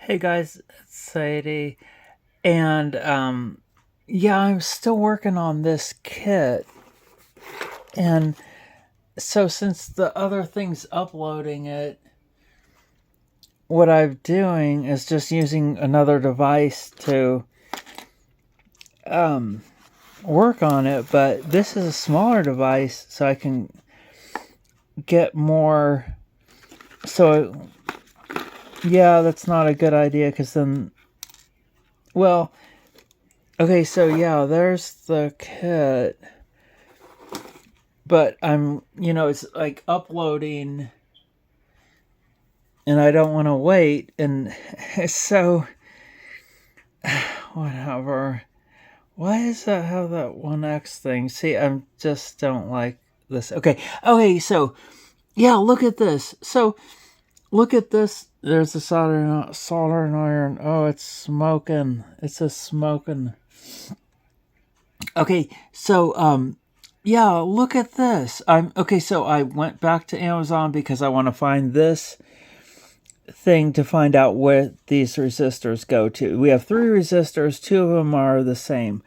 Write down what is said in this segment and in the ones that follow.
Hey guys, it's Sadie. And yeah, I'm still working on this kit. And so since the other thing's uploading it, what I'm doing is just using another device to work on it, but this is a smaller device so I can get more. So yeah, that's not a good idea because then, well, okay, so yeah, there's the kit. But it's like uploading and I don't want to wait. And so, whatever. Why does that have that 1x thing? See, I just don't like this. Okay, so, yeah, look at this. So, look at this. There's a soldering iron. Oh, it's smoking. It's a smoking. Okay, so, yeah, look at this. So I went back to Amazon because I want to find this thing to find out where these resistors go to. We have 3 resistors, 2 of them are the same.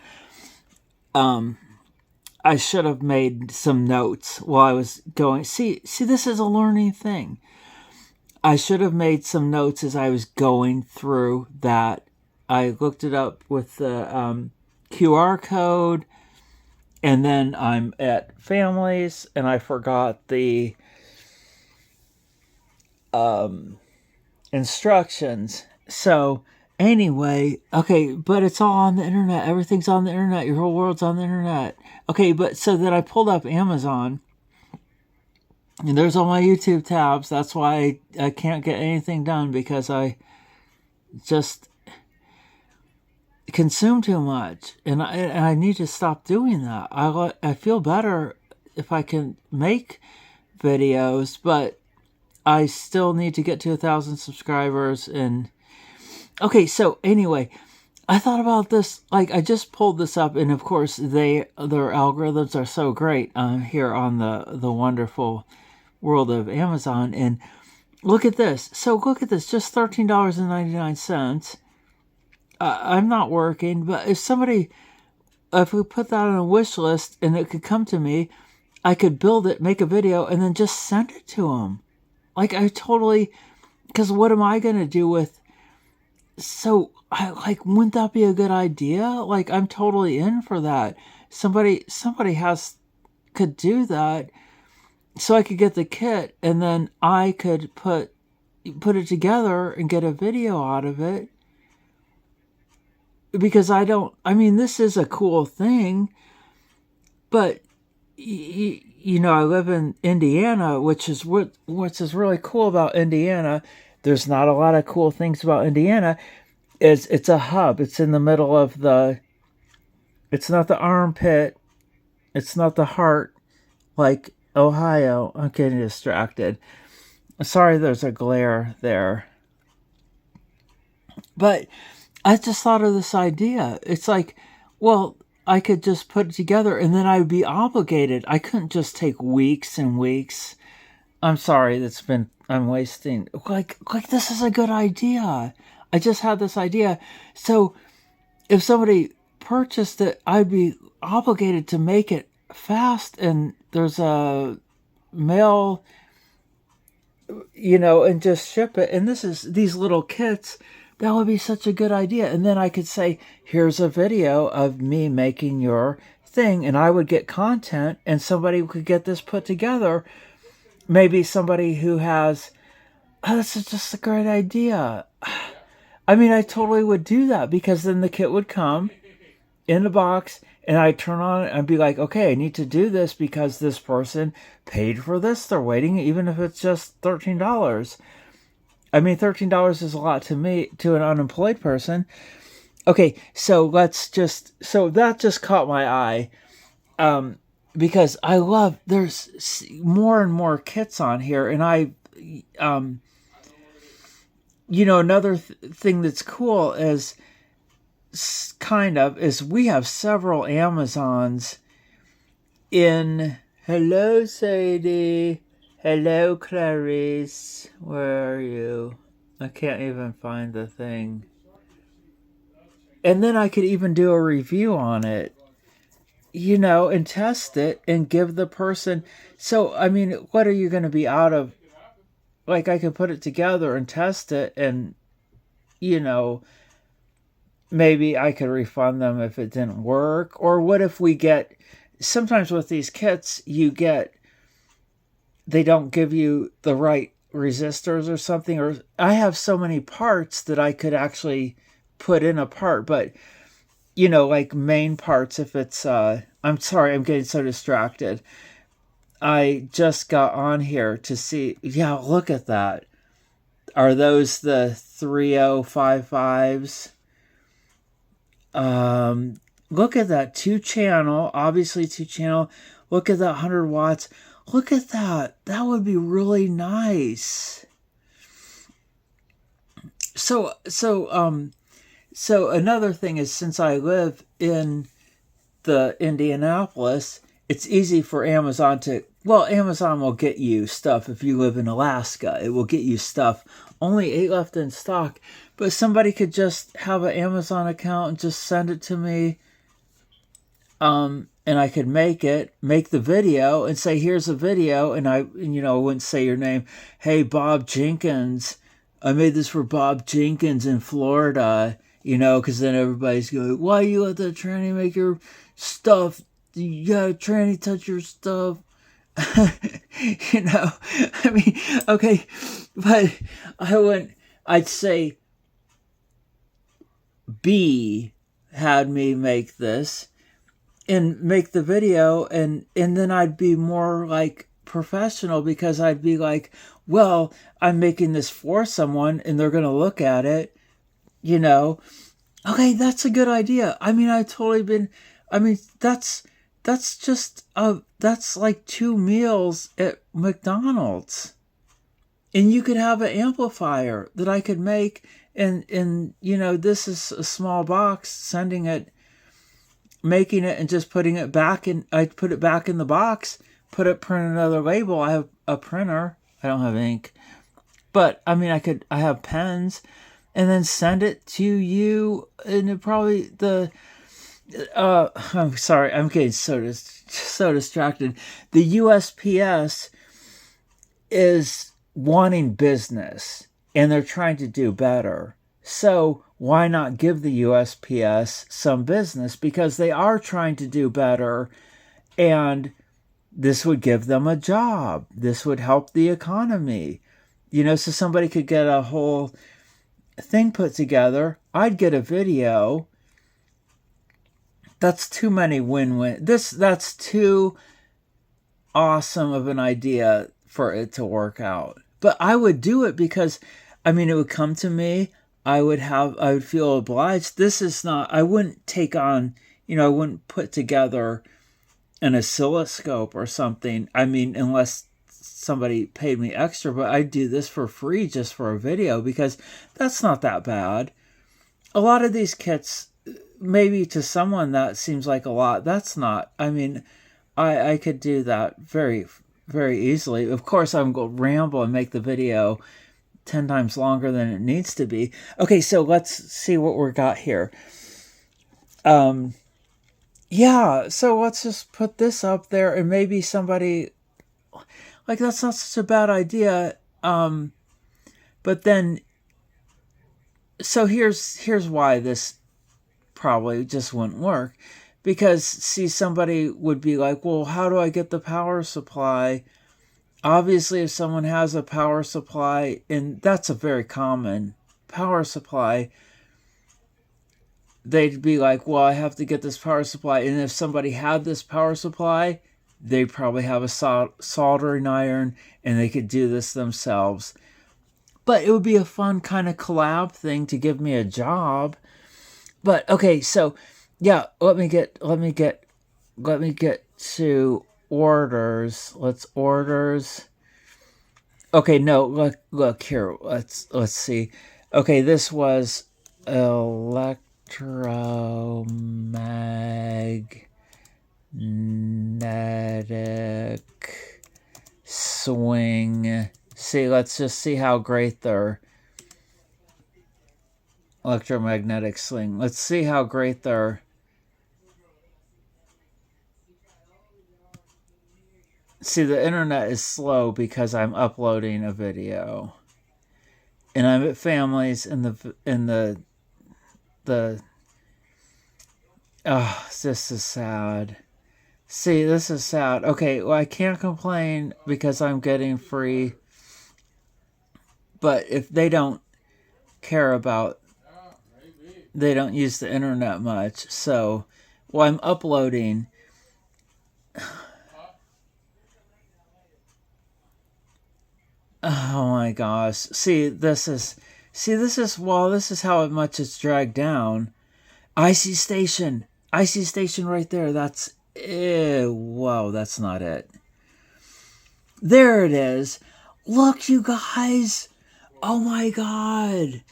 I should have made some notes while I was going. See, this is a learning thing. I should have made some notes as I was going through that. I looked it up with the QR code, and then I'm at families, and I forgot the instructions. So anyway, okay, but it's all on the internet. Everything's on the internet. Your whole world's on the internet. Okay, but so then I pulled up Amazon, and there's all my YouTube tabs. That's why I can't get anything done because I just consume too much, and I need to stop doing that. I feel better if I can make videos, but I still need to get to 1,000 subscribers. And okay, so anyway, I thought about this. Like, I just pulled this up, and of course, their algorithms are so great here on the wonderful world of Amazon. And look at this. So look at this, just $13.99. I'm not working, but if we put that on a wish list and it could come to me, I could build it, make a video, and then just send it to them. Like, because what am I going to do with, so, wouldn't that be a good idea? Like, I'm totally in for that. Somebody could do that so I could get the kit and then I could put it together and get a video out of it. Because this is a cool thing, but I live in Indiana, which is what is really cool about Indiana. There's not a lot of cool things about Indiana. It's a hub. It's in the middle of it's not the armpit. It's not the heart like Ohio. I'm getting distracted. Sorry, there's a glare there. But I just thought of this idea. It's like, well, I could just put it together and then I would be obligated. I couldn't just take weeks and weeks. I'm sorry, I'm wasting. Like this is a good idea. I just had this idea. So if somebody purchased it, I'd be obligated to make it fast, and there's a mail, and just ship it. And these little kits. That would be such a good idea. And then I could say, here's a video of me making your thing, and I would get content, and somebody could get this put together. Maybe somebody who has, this is just a great idea. I totally would do that, because then the kit would come in the box, and I'd turn on it and be like, okay, I need to do this because this person paid for this. They're waiting, even if it's just $13. $13 is a lot to me, to an unemployed person. Okay, so that just caught my eye. Because there's more and more kits on here, and another thing that's cool is we have several Amazons in, hello Sadie, hello Clarice, where are you? I can't even find the thing. And then I could even do a review on it, you know, and test it and give the person. So, I mean, what are you going to be out of? Like, I could put it together and test it, and, you know, maybe I could refund them if it didn't work. Or what if we get, sometimes with these kits, they don't give you the right resistors or something. Or I have so many parts that I could actually put in a part, but, you know, like main parts, if it's, I'm sorry, I'm getting so distracted. I just got on here to see, yeah, look at that. Are those the 3055s? Look at that 2-channel, obviously 2-channel. Look at that 100 watts. Look at that. That would be really nice. So another thing is, since I live in the Indianapolis, it's easy for Amazon to, well, Amazon will get you stuff. If you live in Alaska, it will get you stuff. Only 8 left in stock, but somebody could just have an Amazon account and just send it to me. And I could make the video and say, here's a video. And I wouldn't say your name. Hey, Bob Jenkins, I made this for Bob Jenkins in Florida, you know, because then everybody's going, why you let that tranny make your stuff? You got a tranny touch your stuff. You know, I mean, okay, but I'd say B had me make this and make the video, and then I'd be more like professional, because I'd be like, well, I'm making this for someone and they're going to look at it, you know. Okay, that's a good idea. I mean, that's just that's like 2 meals at McDonald's. And you could have an amplifier that I could make, and you know, this is a small box, making it and just putting it back in. I put it back in the box, print another label. I have a printer. I don't have ink, but I mean, I have pens, and then send it to you. And it probably I'm sorry, I'm getting so distracted. The USPS is wanting business, and they're trying to do better. So why not give the USPS some business? Because they are trying to do better, and this would give them a job. This would help the economy. You know, so somebody could get a whole thing put together. I'd get a video. That's too many win-win. That's too awesome of an idea for it to work out. But I would do it because, I mean, it would come to me. I would feel obliged. This is not, I wouldn't take on, you know, I wouldn't put together an oscilloscope or something. I mean, unless somebody paid me extra, but I'd do this for free just for a video, because that's not that bad. A lot of these kits, maybe to someone that seems like a lot. That's not, I mean, I could do that very, very easily. Of course, I'm going to ramble and make the video 10 times longer than it needs to be. Okay, so let's see what we got here. Yeah, so let's just put this up there, and maybe somebody, like, that's not such a bad idea. But then, so here's why this probably just wouldn't work. Because, see, somebody would be like, well, how do I get the power supply? Obviously, if someone has a power supply, and that's a very common power supply, they'd be like, well, I have to get this power supply. And if somebody had this power supply, they probably have a soldering iron, and they could do this themselves. But it would be a fun kind of collab thing to give me a job. But okay, so yeah, let me get to orders. Let's orders. Okay, no, look here. Let's see. Okay, this was electromagnetic swing. See, let's just see how great they're. electromagnetic sling. Let's see how great they're... See, the internet is slow because I'm uploading a video. And I'm at families in the oh, this is sad. See, this is sad. Okay, well, I can't complain because I'm getting free. But if they don't care about, they don't use the internet much. So, well, I'm uploading. Oh my gosh. This is how much it's dragged down. IC station right there. That's, whoa, that's not it. There it is. Look, you guys. Oh my God.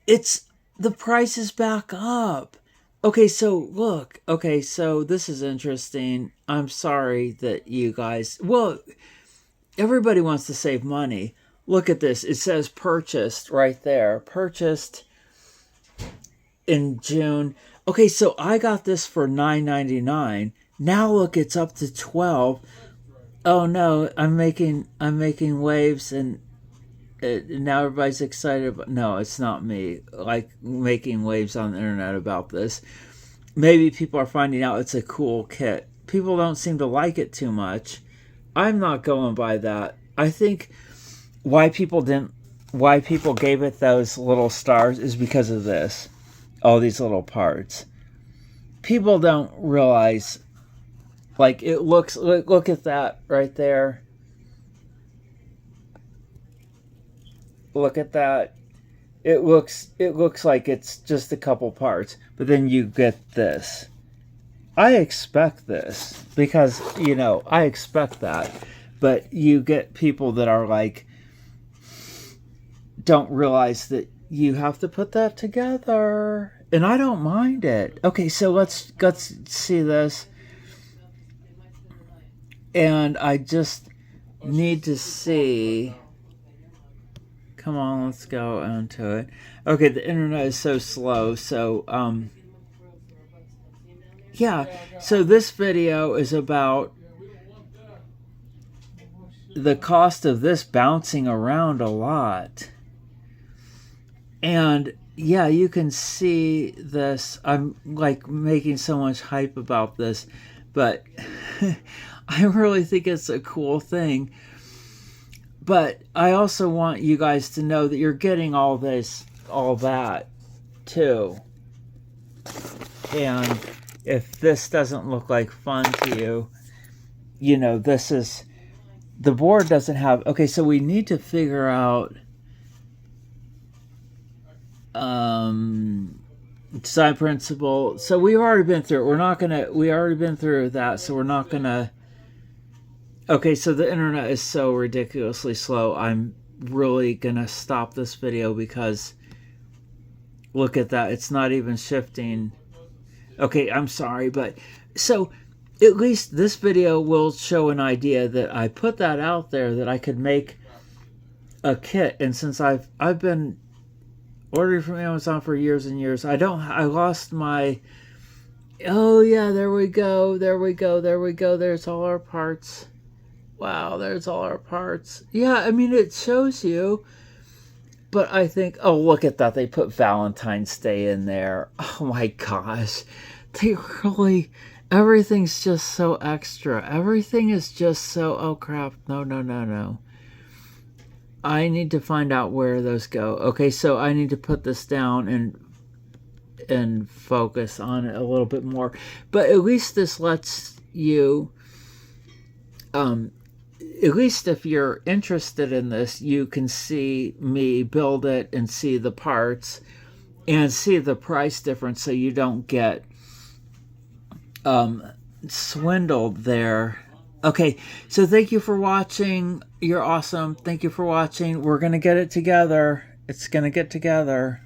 The price is back up. Okay, so look. Okay, so this is interesting. I'm sorry that you guys, well, everybody wants to save money. Look at this. It says purchased right there. Purchased in June. Okay, so I got this for $9.99. Now look, it's up to $12. Oh no, I'm making waves, and now everybody's excited. But no, it's not me. Like making waves on the internet about this. Maybe people are finding out it's a cool kit. People don't seem to like it too much. I'm not going by that. I think why people gave it those little stars is because of this. All these little parts. People don't realize, like, it looks, look at that right there. Look at that. It looks like it's just a couple parts, but then you get this. I expect this because, I expect that. But you get people that are like, don't realize that you have to put that together. And I don't mind it. Okay, so let's see this. And I just need to see. Come on, let's go into it. Okay, the internet is so slow. So, yeah, so this video is about the cost of this bouncing around a lot. And yeah, you can see this. I'm like making so much hype about this, but I really think it's a cool thing. But I also want you guys to know that you're getting all that too. And if this doesn't look like fun to you, this is, the board doesn't have, okay, so we need to figure out design principle. So we've already been through it. We already been through that, so we're not gonna. Okay, so the internet is so ridiculously slow. I'm really gonna stop this video because look at that. It's not even shifting. Okay, I'm sorry, but so at least this video will show an idea that I put that out there that I could make a kit. And since I've been ordering from Amazon for years and years, I lost my, oh yeah, there we go. There's all our parts. Wow, there's all our parts. Yeah, I mean, it shows you, but I think, oh, look at that. They put Valentine's Day in there. Oh my gosh. They really, everything's just so extra. Everything is just so, oh crap. No. I need to find out where those go. Okay, so I need to put this down and focus on it a little bit more. But at least this lets you, at least if you're interested in this, you can see me build it and see the parts and see the price difference so you don't get swindled there. Okay, so thank you for watching. You're awesome. Thank you for watching. We're going to get it together. It's going to get together.